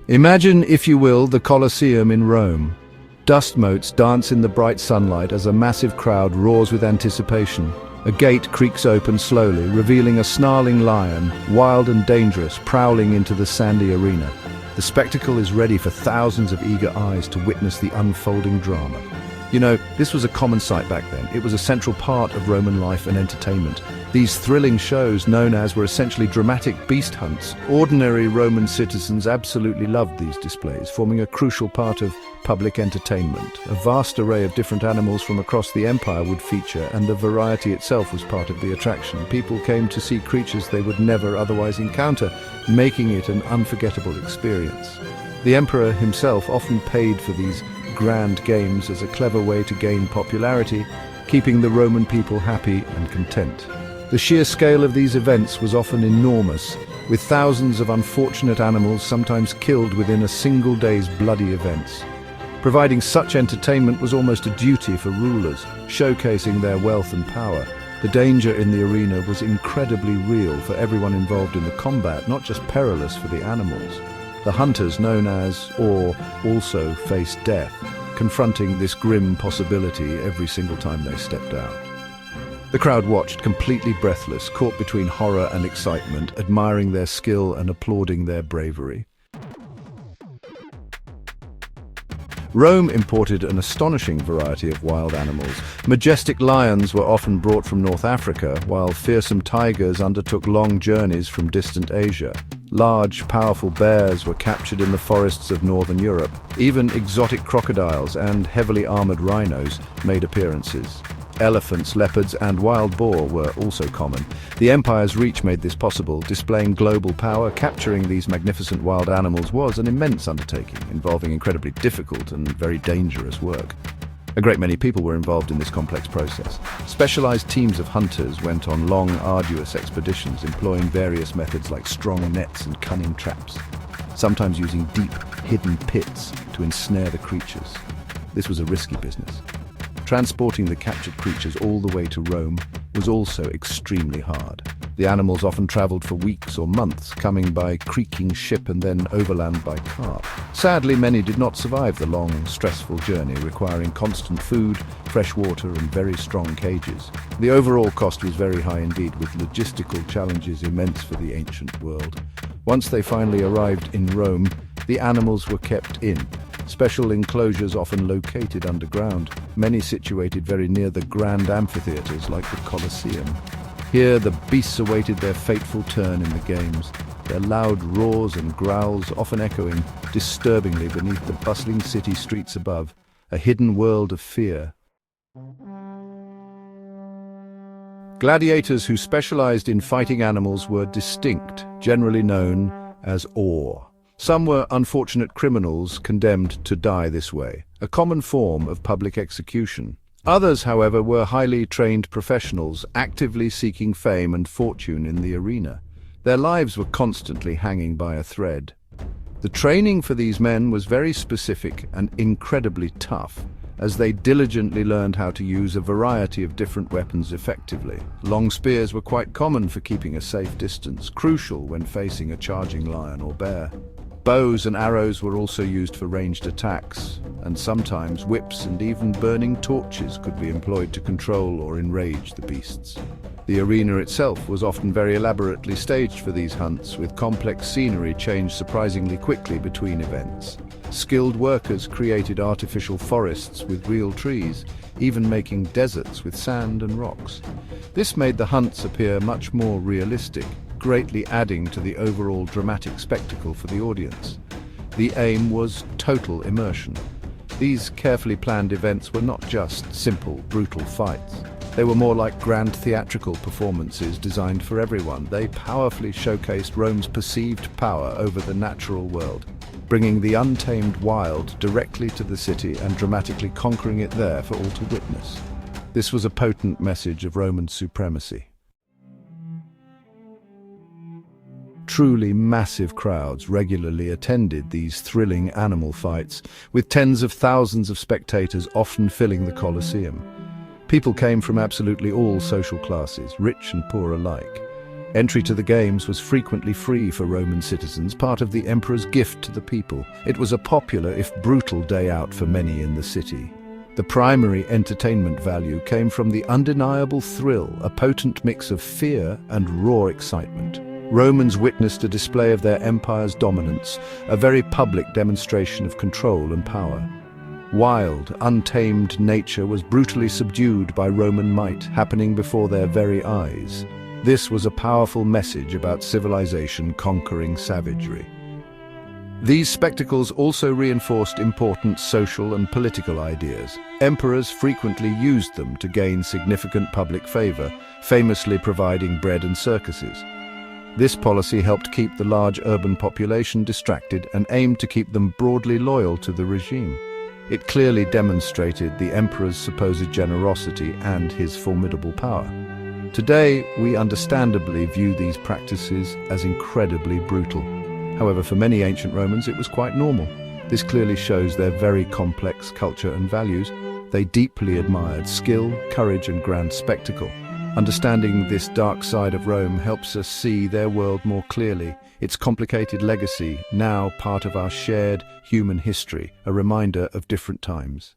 Imagine, if you will, the Colosseum in Rome. Dust motes dance in the bright sunlight as a massive crowd roars with anticipation. A gate creaks open slowly, revealing a snarling lion, wild and dangerous, prowling into the sandy arena. The spectacle is ready for thousands of eager eyes to witness the unfolding drama. You know, this was a common sight back then. It was a central part of Roman life and entertainment. These thrilling shows, known as, were essentially dramatic beast hunts. Ordinary Roman citizens absolutely loved these displays, forming a crucial part of public entertainment. A vast array of different animals from across the empire would feature, and the variety itself was part of the attraction. People came to see creatures they would never otherwise encounter, making it an unforgettable experience. The emperor himself often paid for these grand games as a clever way to gain popularity, keeping the Roman people happy and content. The sheer scale of these events was often enormous, with thousands of unfortunate animals sometimes killed within a single day's bloody events. Providing such entertainment was almost a duty for rulers, showcasing their wealth and power. The danger in the arena was incredibly real for everyone involved in the combat, not just perilous for the animals. The hunters, known as, or also faced death, confronting this grim possibility every single time they stepped out. The crowd watched, completely breathless, caught between horror and excitement, admiring their skill and applauding their bravery. Rome imported an astonishing variety of wild animals. Majestic lions were often brought from North Africa, while fearsome tigers undertook long journeys from distant Asia. Large, powerful bears were captured in the forests of northern Europe. Even exotic crocodiles and heavily armored rhinos made appearances. Elephants, leopards, and wild boar were also common. The empire's reach made this possible. Displaying global power, capturing these magnificent wild animals was an immense undertaking, involving incredibly difficult and very dangerous work. A great many people were involved in this complex process. Specialized teams of hunters went on long, arduous expeditions, employing various methods like strong nets and cunning traps, sometimes using deep, hidden pits to ensnare the creatures. This was a risky business. Transporting the captured creatures all the way to Rome was also extremely hard. The animals often traveled for weeks or months, coming by creaking ship and then overland by cart. Sadly, many did not survive the long, stressful journey, requiring constant food, fresh water, and very strong cages. The overall cost was very high indeed, with logistical challenges immense for the ancient world. Once they finally arrived in Rome, the animals were kept in special enclosures often located underground, many situated very near the grand amphitheaters like the Colosseum. Here the beasts awaited their fateful turn in the games, their loud roars and growls often echoing disturbingly beneath the bustling city streets above, a hidden world of fear. Gladiators who specialized in fighting animals were distinct, generally known as awe. Some were unfortunate criminals condemned to die this way, a common form of public execution. Others, however, were highly trained professionals, actively seeking fame and fortune in the arena. Their lives were constantly hanging by a thread. The training for these men was very specific and incredibly tough, as they diligently learned how to use a variety of different weapons effectively. Long spears were quite common for keeping a safe distance, crucial when facing a charging lion or bear. Bows and arrows were also used for ranged attacks, and sometimes whips and even burning torches could be employed to control or enrage the beasts. The arena itself was often very elaborately staged for these hunts, with complex scenery changed surprisingly quickly between events. Skilled workers created artificial forests with real trees, even making deserts with sand and rocks. This made the hunts appear much more realistic, greatly adding to the overall dramatic spectacle for the audience. The aim was total immersion. These carefully planned events were not just simple, brutal fights. They were more like grand theatrical performances designed for everyone. They powerfully showcased Rome's perceived power over the natural world, bringing the untamed wild directly to the city and dramatically conquering it there for all to witness. This was a potent message of Roman supremacy. Truly massive crowds regularly attended these thrilling animal fights, with tens of thousands of spectators often filling the Colosseum. People came from absolutely all social classes, rich and poor alike. Entry to the games was frequently free for Roman citizens, part of the emperor's gift to the people. It was a popular, if brutal, day out for many in the city. The primary entertainment value came from the undeniable thrill, a potent mix of fear and raw excitement. Romans witnessed a display of their empire's dominance, a very public demonstration of control and power. Wild, untamed nature was brutally subdued by Roman might, happening before their very eyes. This was a powerful message about civilization conquering savagery. These spectacles also reinforced important social and political ideas. Emperors frequently used them to gain significant public favor, famously providing bread and circuses. This policy helped keep the large urban population distracted and aimed to keep them broadly loyal to the regime. It clearly demonstrated the emperor's supposed generosity and his formidable power. Today, we understandably view these practices as incredibly brutal. However, for many ancient Romans, it was quite normal. This clearly shows their very complex culture and values. They deeply admired skill, courage, and grand spectacle. Understanding this dark side of Rome helps us see their world more clearly, its complicated legacy, now part of our shared human history, a reminder of different times.